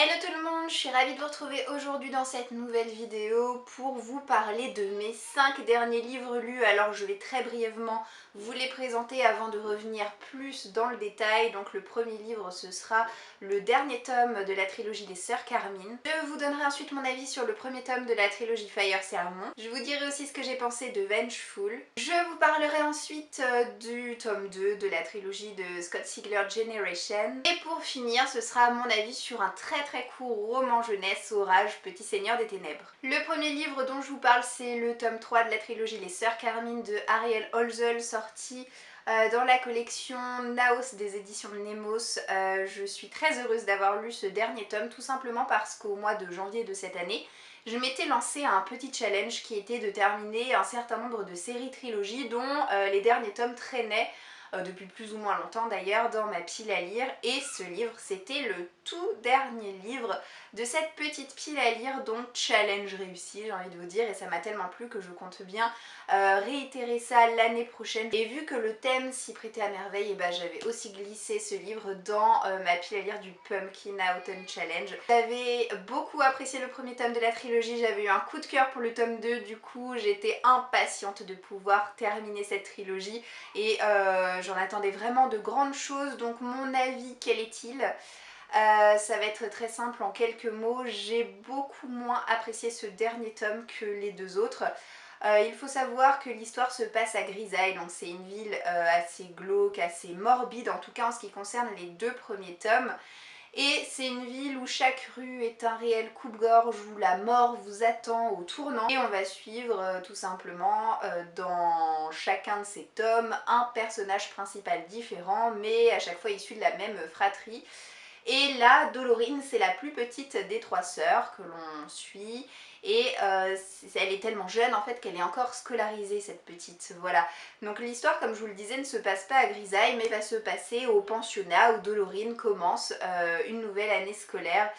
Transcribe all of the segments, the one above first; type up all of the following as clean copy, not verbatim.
Hello tout le monde, je suis ravie de vous retrouver aujourd'hui dans cette nouvelle vidéo pour vous parler de mes 5 derniers livres lus. Alors je vais très brièvement vous les présenter avant de revenir plus dans le détail. Donc le premier livre ce sera le dernier tome de la trilogie des Sœurs Carmine. Je vous donnerai ensuite mon avis sur le premier tome de la trilogie Fire Sermon. Je vous dirai aussi ce que j'ai pensé de Vengeful. Je vous parlerai ensuite du tome 2 de la trilogie de Scott Sigler Generation. Et pour finir, ce sera mon avis sur un très court roman jeunesse, Orage, Petit Seigneur des Ténèbres. Le premier livre dont je vous parle, c'est le tome 3 de la trilogie Les Sœurs Carmine de Ariel Holzel, sorti dans la collection Naos des éditions Nemos. Je suis très heureuse d'avoir lu ce dernier tome, tout simplement parce qu'au mois de janvier de cette année, je m'étais lancée à un petit challenge qui était de terminer un certain nombre de séries trilogies dont les derniers tomes traînaient depuis plus ou moins longtemps d'ailleurs dans ma pile à lire, et ce livre c'était le tout dernier livre de cette petite pile à lire, donc challenge réussi j'ai envie de vous dire, et ça m'a tellement plu que je compte bien réitérer ça l'année prochaine. Et vu que le thème s'y prêtait à merveille, et ben j'avais aussi glissé ce livre dans ma pile à lire du Pumpkin Autumn Challenge. J'avais beaucoup apprécié le premier tome de la trilogie, j'avais eu un coup de cœur pour le tome 2, du coup j'étais impatiente de pouvoir terminer cette trilogie et j'en attendais vraiment de grandes choses. Donc mon avis, quel est-il? Ça va être très simple en quelques mots. J'ai beaucoup moins apprécié ce dernier tome que les deux autres. Il faut savoir que l'histoire se passe à Grisaille, donc c'est une ville assez glauque, assez morbide, en tout cas en ce qui concerne les deux premiers tomes. Et c'est une ville où chaque rue est un réel coupe-gorge, où la mort vous attend au tournant. Et on va suivre tout simplement dans chacun de ces tomes un personnage principal différent, mais à chaque fois issu de la même fratrie. Et là, Dolorine, c'est la plus petite des trois sœurs que l'on suit. Et elle est tellement jeune en fait qu'elle est encore scolarisée, cette petite, voilà. Donc l'histoire, comme je vous le disais, ne se passe pas à Grisaille, mais va se passer au pensionnat où Dolorine commence une nouvelle année scolaire.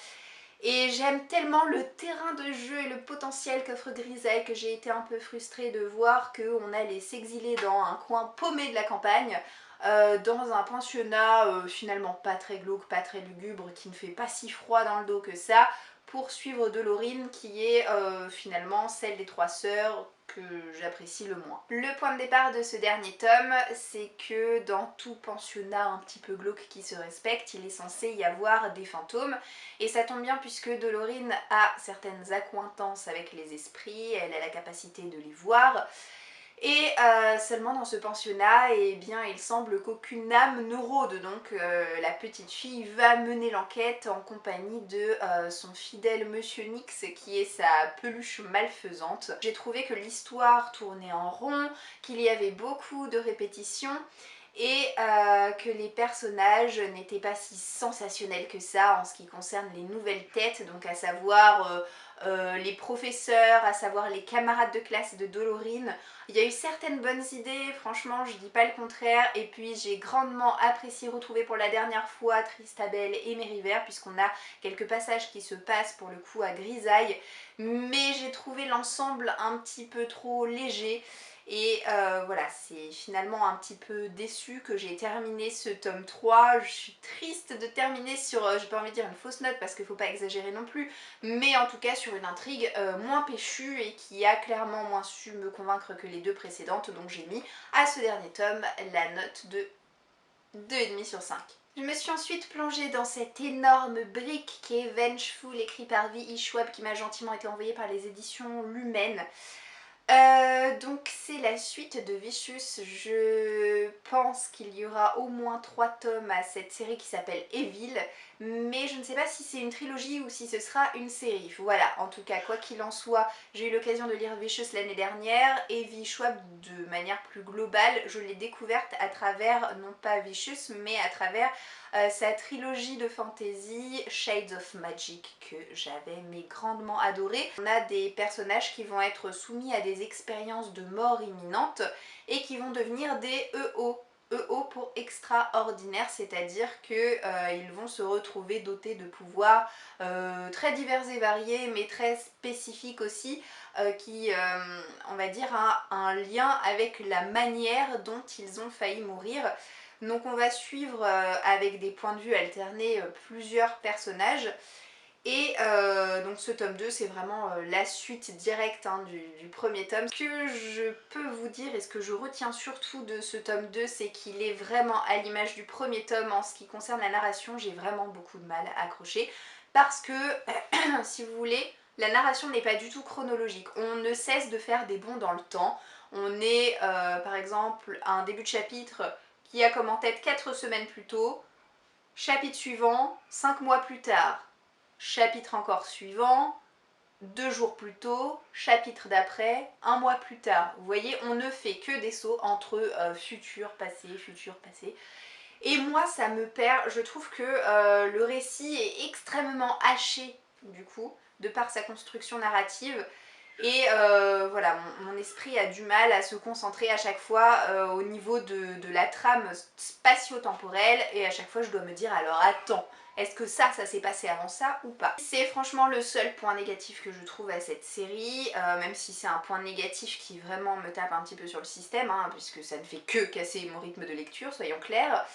Et j'aime tellement le terrain de jeu et le potentiel qu'offre Grisaille que j'ai été un peu frustrée de voir qu'on allait s'exiler dans un coin paumé de la campagne, dans un pensionnat finalement pas très glauque, pas très lugubre, qui ne fait pas si froid dans le dos que ça, pour suivre Dolorine qui est finalement celle des trois sœurs que j'apprécie le moins. Le point de départ de ce dernier tome, c'est que dans tout pensionnat un petit peu glauque qui se respecte, il est censé y avoir des fantômes. Et ça tombe bien puisque Dolorine a certaines accointances avec les esprits, elle a la capacité de les voir. Et seulement dans ce pensionnat, eh bien, il semble qu'aucune âme ne rôde. Donc la petite fille va mener l'enquête en compagnie de son fidèle Monsieur Nix, qui est sa peluche malfaisante. J'ai trouvé que l'histoire tournait en rond, qu'il y avait beaucoup de répétitions, et que les personnages n'étaient pas si sensationnels que ça en ce qui concerne les nouvelles têtes, donc à savoir les professeurs, à savoir les camarades de classe de Dolorine. Il y a eu certaines bonnes idées, franchement je dis pas le contraire, et puis j'ai grandement apprécié retrouver pour la dernière fois Tristabel et Mériver, puisqu'on a quelques passages qui se passent pour le coup à Grisaille, mais j'ai trouvé l'ensemble un petit peu trop léger. Et voilà, c'est finalement un petit peu déçue que j'ai terminé ce tome 3. Je suis triste de terminer sur, j'ai pas envie de dire une fausse note parce qu'il faut pas exagérer non plus, mais en tout cas sur une intrigue moins péchue et qui a clairement moins su me convaincre que les deux précédentes. Donc j'ai mis à ce dernier tome la note de 2,5 sur 5. Je me suis ensuite plongée dans cette énorme brique qui est Vengeful, écrit par V.E. Schwab, qui m'a gentiment été envoyée par les éditions Lumen. Donc c'est la suite de Vicious. Je pense qu'il y aura au moins 3 tomes à cette série qui s'appelle Evil, mais je ne sais pas si c'est une trilogie ou si ce sera une série. Voilà, en tout cas quoi qu'il en soit, j'ai eu l'occasion de lire Vicious l'année dernière, et V. Schwab de manière plus globale, je l'ai découverte à travers, non pas Vicious, mais à travers sa trilogie de fantasy Shades of Magic, que j'avais mais grandement adoré. On a des personnages qui vont être soumis à des expériences de mort imminente et qui vont devenir des EO. EO pour extraordinaire, c'est-à-dire qu'ils vont se retrouver dotés de pouvoirs très divers et variés, mais très spécifiques aussi, qui, on va dire, a un lien avec la manière dont ils ont failli mourir. Donc on va suivre avec des points de vue alternés plusieurs personnages. Et donc ce tome 2 c'est vraiment la suite directe hein, du premier tome. Ce que je peux vous dire et ce que je retiens surtout de ce tome 2 c'est qu'il est vraiment à l'image du premier tome en ce qui concerne la narration. J'ai vraiment beaucoup de mal à accrocher parce que si vous voulez la narration n'est pas du tout chronologique. On ne cesse de faire des bonds dans le temps. On est par exemple à un début de chapitre qui a comme en tête 4 semaines plus tôt, chapitre suivant 5 mois plus tard. Chapitre encore suivant, 2 jours plus tôt, chapitre d'après, 1 mois plus tard. Vous voyez, on ne fait que des sauts entre futur, passé, futur, passé. Et moi, ça me perd. Je trouve que le récit est extrêmement haché, du coup, de par sa construction narrative. Et voilà, mon esprit a du mal à se concentrer à chaque fois au niveau de la trame spatio-temporelle. Et à chaque fois, je dois me dire, alors attends, est-ce que ça s'est passé avant ça ou pas? C'est franchement le seul point négatif que je trouve à cette série, même si c'est un point négatif qui vraiment me tape un petit peu sur le système, hein, puisque ça ne fait que casser mon rythme de lecture, soyons clairs.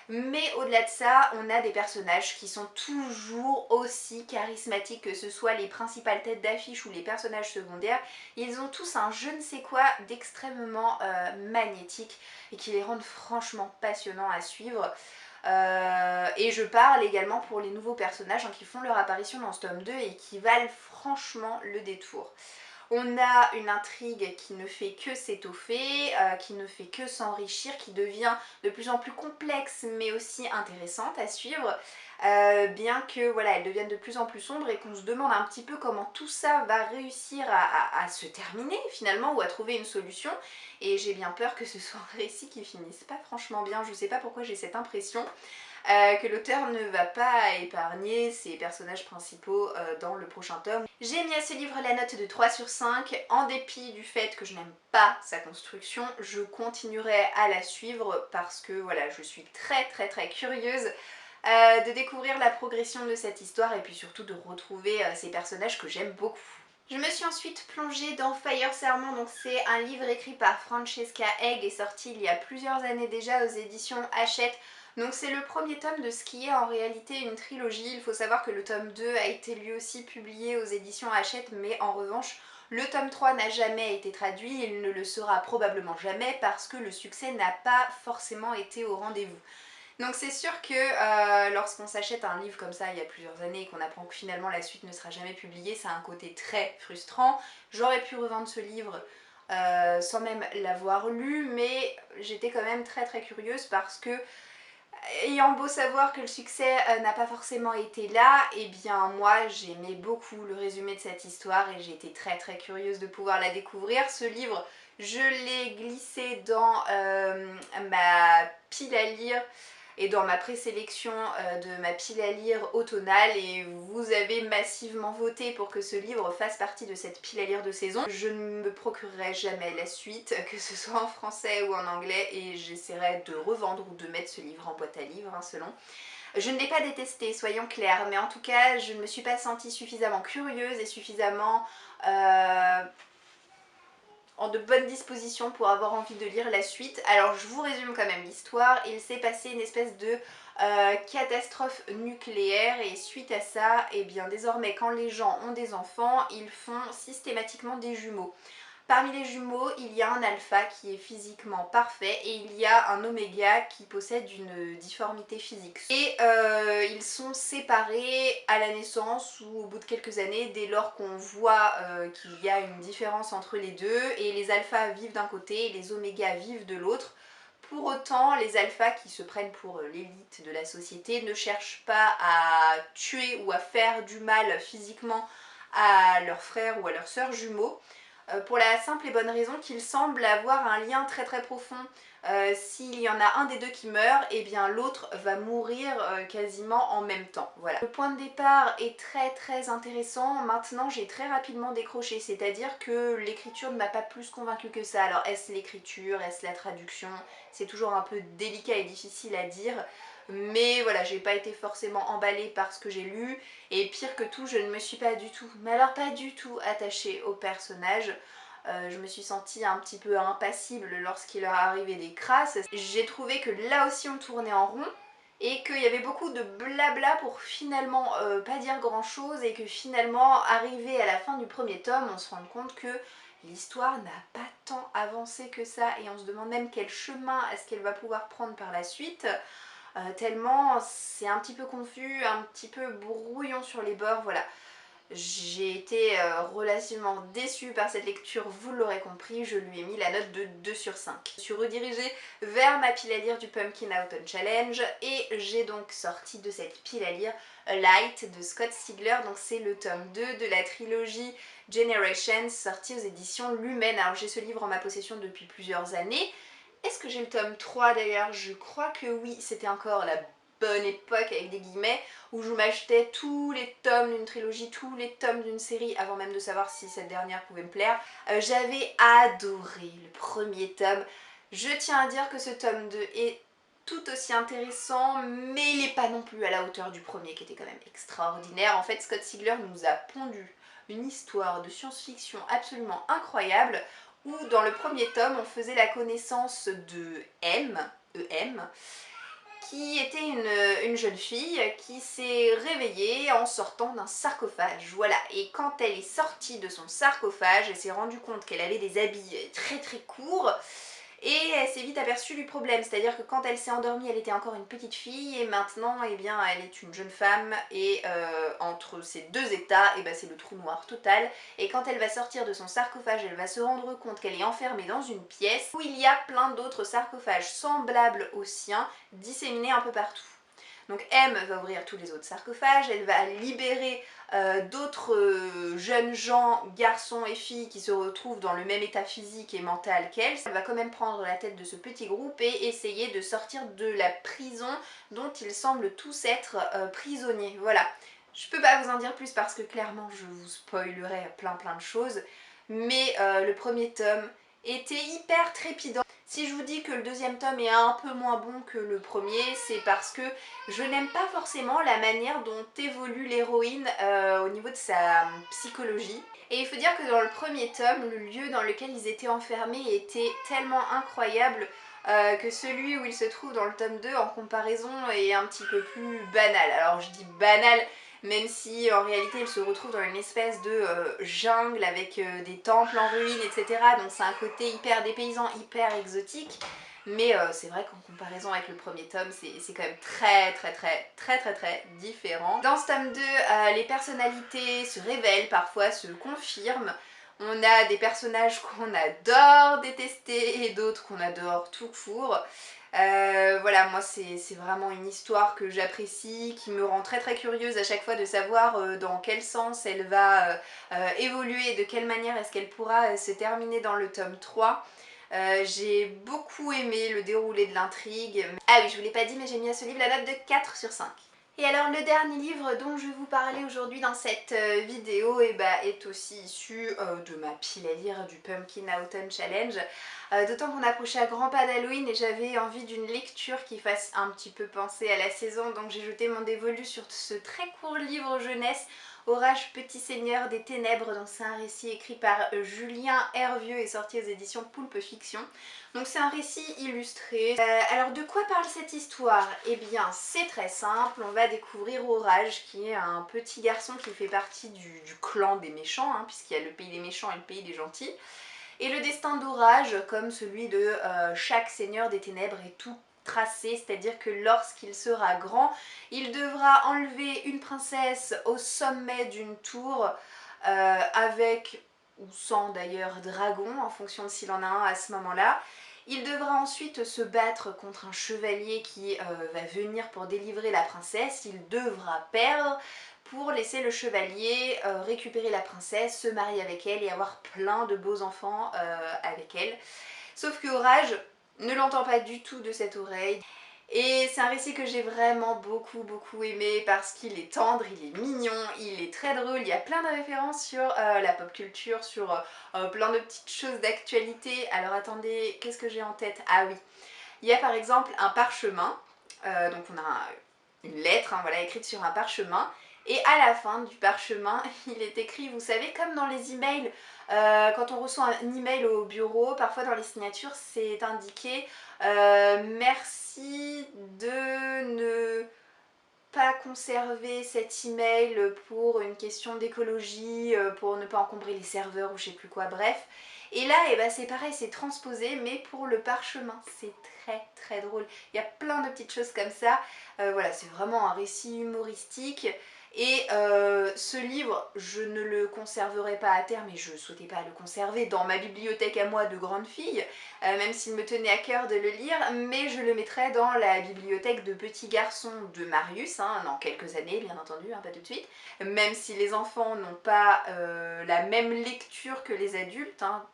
Mais au-delà de ça, on a des personnages qui sont toujours aussi charismatiques, que ce soit les principales têtes d'affiche ou les personnages secondaires. Ils ont tous un je ne sais quoi d'extrêmement magnétique et qui les rendent franchement passionnants à suivre. Et je parle également pour les nouveaux personnages hein, qui font leur apparition dans ce tome 2 et qui valent franchement le détour. On a une intrigue qui ne fait que s'étoffer, qui ne fait que s'enrichir, qui devient de plus en plus complexe mais aussi intéressante à suivre, bien que voilà, elle devienne de plus en plus sombre et qu'on se demande un petit peu comment tout ça va réussir à se terminer finalement ou à trouver une solution. Et j'ai bien peur que ce soit un récit qui finisse pas franchement bien, je sais pas pourquoi j'ai cette impression. Que l'auteur ne va pas épargner ses personnages principaux dans le prochain tome. J'ai mis à ce livre la note de 3 sur 5, en dépit du fait que je n'aime pas sa construction, je continuerai à la suivre parce que voilà, je suis très curieuse de découvrir la progression de cette histoire et puis surtout de retrouver ces personnages que j'aime beaucoup. Je me suis ensuite plongée dans Fire Sermon, donc c'est un livre écrit par Francesca Egg et sorti il y a plusieurs années déjà aux éditions Hachette. Donc c'est le premier tome de ce qui est en réalité une trilogie. Il faut savoir que le tome 2 a été lui aussi publié aux éditions Hachette, mais en revanche le tome 3 n'a jamais été traduit, il ne le sera probablement jamais parce que le succès n'a pas forcément été au rendez-vous. Donc c'est sûr que lorsqu'on s'achète un livre comme ça il y a plusieurs années et qu'on apprend que finalement la suite ne sera jamais publiée, ça a un côté très frustrant. J'aurais pu revendre ce livre sans même l'avoir lu, mais j'étais quand même très curieuse parce que ayant beau savoir que le succès n'a pas forcément été là, et bien moi j'aimais beaucoup le résumé de cette histoire et j'étais très curieuse de pouvoir la découvrir. Ce livre, je l'ai glissé dans ma pile à lire et dans ma présélection de ma pile à lire automnale et vous avez massivement voté pour que ce livre fasse partie de cette pile à lire de saison. Je ne me procurerai jamais la suite, que ce soit en français ou en anglais, et j'essaierai de revendre ou de mettre ce livre en boîte à livres, hein, selon. Je ne l'ai pas détesté, soyons clairs, mais en tout cas je ne me suis pas sentie suffisamment curieuse et suffisamment en de bonnes dispositions pour avoir envie de lire la suite. Alors je vous résume quand même l'histoire. Il s'est passé une espèce de catastrophe nucléaire et suite à ça, et bien désormais quand les gens ont des enfants, ils font systématiquement des jumeaux. Parmi les jumeaux, il y a un alpha qui est physiquement parfait et il y a un oméga qui possède une difformité physique. Et ils sont séparés à la naissance ou au bout de quelques années dès lors qu'on voit qu'il y a une différence entre les deux, et les alphas vivent d'un côté et les omégas vivent de l'autre. Pour autant, les alphas qui se prennent pour l'élite de la société ne cherchent pas à tuer ou à faire du mal physiquement à leurs frères ou à leurs sœurs jumeaux, pour la simple et bonne raison qu'ils semblent avoir un lien très profond. S'il y en a un des deux qui meurt, et bien l'autre va mourir quasiment en même temps. Voilà. Le point de départ est très intéressant. Maintenant j'ai très rapidement décroché, c'est-à-dire que l'écriture ne m'a pas plus convaincue que ça. Alors est-ce l'écriture, est-ce la traduction? C'est toujours un peu délicat et difficile à dire. Mais voilà, j'ai pas été forcément emballée par ce que j'ai lu, et pire que tout, je ne me suis pas du tout, mais alors pas du tout attachée au personnage. Je me suis sentie un petit peu impassible lorsqu'il leur arrivait des crasses. J'ai trouvé que là aussi on tournait en rond, et qu'il y avait beaucoup de blabla pour finalement pas dire grand chose, et que finalement arrivé à la fin du premier tome on se rend compte que l'histoire n'a pas tant avancé que ça, et on se demande même quel chemin est-ce qu'elle va pouvoir prendre par la suite, tellement c'est un petit peu confus, un petit peu brouillon sur les bords, voilà. J'ai été relativement déçue par cette lecture, vous l'aurez compris, je lui ai mis la note de 2 sur 5. Je suis redirigée vers ma pile à lire du Pumpkin Autumn Challenge et j'ai donc sorti de cette pile à lire Light de Scott Sigler, donc c'est le tome 2 de la trilogie Generations sortie aux éditions Lumen. Alors j'ai ce livre en ma possession depuis plusieurs années. Est-ce que j'ai le tome 3 d'ailleurs? Je crois que oui, c'était encore la bonne époque avec des guillemets où je m'achetais tous les tomes d'une trilogie, tous les tomes d'une série avant même de savoir si cette dernière pouvait me plaire. J'avais adoré le premier tome. Je tiens à dire que ce tome 2 est tout aussi intéressant, mais il n'est pas non plus à la hauteur du premier qui était quand même extraordinaire. En fait, Scott Sigler nous a pondu une histoire de science-fiction absolument incroyable où dans le premier tome on faisait la connaissance de EM, qui était une jeune fille qui s'est réveillée en sortant d'un sarcophage, voilà. Et quand elle est sortie de son sarcophage, elle s'est rendue compte qu'elle avait des habits très très courts, et elle s'est vite aperçue du problème, c'est-à-dire que quand elle s'est endormie, elle était encore une petite fille, et maintenant, eh bien, elle est une jeune femme, et entre ces deux états, eh ben, c'est le trou noir total. Et quand elle va sortir de son sarcophage, elle va se rendre compte qu'elle est enfermée dans une pièce où il y a plein d'autres sarcophages semblables au sien, disséminés un peu partout. Donc M va ouvrir tous les autres sarcophages, elle va libérer d'autres jeunes gens, garçons et filles qui se retrouvent dans le même état physique et mental qu'elle. Elle va quand même prendre la tête de ce petit groupe et essayer de sortir de la prison dont ils semblent tous être prisonniers. Voilà. Je peux pas vous en dire plus parce que clairement je vous spoilerai plein de choses, mais le premier tome était hyper trépidant. Si je vous dis que le deuxième tome est un peu moins bon que le premier, c'est parce que je n'aime pas forcément la manière dont évolue l'héroïne au niveau de sa psychologie. Et il faut dire que dans le premier tome, le lieu dans lequel ils étaient enfermés était tellement incroyable que celui où ils se trouvent dans le tome 2 en comparaison est un petit peu plus banal. Alors je dis banal même si en réalité ils se retrouvent dans une espèce de jungle avec des temples en ruine, etc. Donc c'est un côté hyper dépaysant, hyper exotique. Mais c'est vrai qu'en comparaison avec le premier tome, c'est quand même très différent. Dans ce tome 2, les personnalités se révèlent, parfois se confirment. On a des personnages qu'on adore détester et d'autres qu'on adore tout court. Voilà, moi c'est vraiment une histoire que j'apprécie, qui me rend très curieuse à chaque fois de savoir dans quel sens elle va évoluer, de quelle manière est-ce qu'elle pourra se terminer dans le tome 3. J'ai beaucoup aimé le déroulé de l'intrigue. Ah oui, je vous l'ai pas dit, mais j'ai mis à ce livre la note de 4 sur 5. Et alors le dernier livre dont je vais vous parler aujourd'hui dans cette vidéo est aussi issu de ma pile à lire du Pumpkin Autumn Challenge. D'autant qu'on approchait à grands pas d'Halloween et j'avais envie d'une lecture qui fasse un petit peu penser à la saison, donc j'ai jeté mon dévolu sur ce très court livre jeunesse, Orage Petit Seigneur des Ténèbres. Donc c'est un récit écrit par Julien Hervieux et sorti aux éditions Poulpe Fiction. Donc c'est un récit illustré. Alors de quoi parle cette histoire? Eh bien c'est très simple, on va découvrir Orage qui est un petit garçon qui fait partie du clan des méchants, hein, puisqu'il y a le pays des méchants et le pays des gentils. Et le destin d'Orage, comme celui de chaque seigneur des ténèbres, est tout tracé, c'est-à-dire que lorsqu'il sera grand, il devra enlever une princesse au sommet d'une tour avec ou sans d'ailleurs dragon, en fonction de s'il en a un à ce moment-là. Il devra ensuite se battre contre un chevalier qui va venir pour délivrer la princesse. Il devra perdre pour laisser le chevalier récupérer la princesse, se marier avec elle et avoir plein de beaux enfants avec elle. Sauf que Orage ne l'entend pas du tout de cette oreille. Et c'est un récit que j'ai vraiment beaucoup aimé parce qu'il est tendre, il est mignon, il est très drôle, il y a plein de références sur la pop culture, sur plein de petites choses d'actualité. Alors attendez, qu'est-ce que j'ai en tête? Ah oui, il y a par exemple un parchemin, donc on a une lettre, hein, voilà, écrite sur un parchemin, Et à la fin du parchemin, il est écrit, vous savez, comme dans les emails, quand on reçoit un email au bureau, parfois dans les signatures, c'est indiqué merci de ne pas conserver cet email pour une question d'écologie, pour ne pas encombrer les serveurs ou je sais plus quoi, bref. Et là, eh ben, c'est pareil, c'est transposé, mais pour le parchemin. C'est très très drôle. Il y a plein de petites choses comme ça. Voilà, c'est vraiment un récit humoristique. Et ce livre, je ne le conserverai pas à terme et je ne souhaitais pas le conserver dans ma bibliothèque à moi de grande fille, même s'il me tenait à cœur de le lire, mais je le mettrai dans la bibliothèque de petits garçons de Marius, hein, dans quelques années bien entendu, hein, pas tout de suite, même si les enfants n'ont pas la même lecture que les adultes, hein.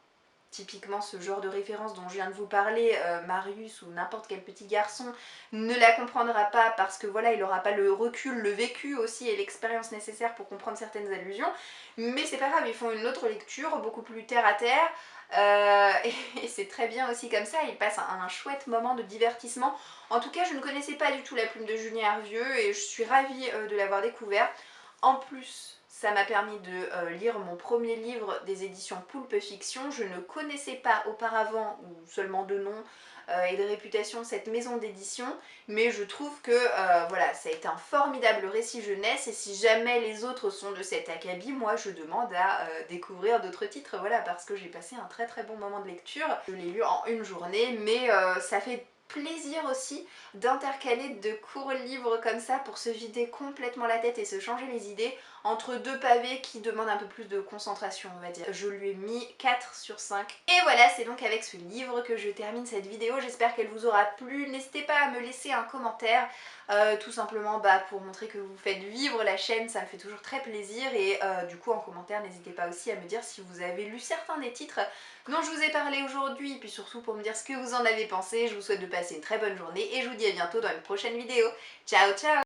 Typiquement ce genre de référence dont je viens de vous parler, Marius ou n'importe quel petit garçon ne la comprendra pas parce que voilà, il n'aura pas le recul, le vécu aussi et l'expérience nécessaire pour comprendre certaines allusions, mais c'est pas grave, ils font une autre lecture beaucoup plus terre à terre, et c'est très bien aussi comme ça, ils passent un chouette moment de divertissement. En tout cas, je ne connaissais pas du tout La Plume de Julien Hervieux et je suis ravie de l'avoir découvert. En plus, ça m'a permis de lire mon premier livre des éditions Poulpe Fiction. Je ne connaissais pas auparavant, ou seulement de nom et de réputation, cette maison d'édition, mais je trouve que voilà, ça a été un formidable récit jeunesse et si jamais les autres sont de cet acabit, moi je demande à découvrir d'autres titres, voilà, parce que j'ai passé un très très bon moment de lecture. Je l'ai lu en une journée, mais ça fait plaisir aussi d'intercaler de courts livres comme ça pour se vider complètement la tête et se changer les idées entre deux pavés qui demandent un peu plus de concentration, on va dire. Je lui ai mis 4 sur 5. Et voilà, c'est donc avec ce livre que je termine cette vidéo. J'espère qu'elle vous aura plu. N'hésitez pas à me laisser un commentaire, tout simplement pour montrer que vous faites vivre la chaîne, ça me fait toujours très plaisir. Et du coup, en commentaire, n'hésitez pas aussi à me dire si vous avez lu certains des titres dont je vous ai parlé aujourd'hui, et puis surtout pour me dire ce que vous en avez pensé. Je vous souhaite de passer une très bonne journée et je vous dis à bientôt dans une prochaine vidéo. Ciao ciao!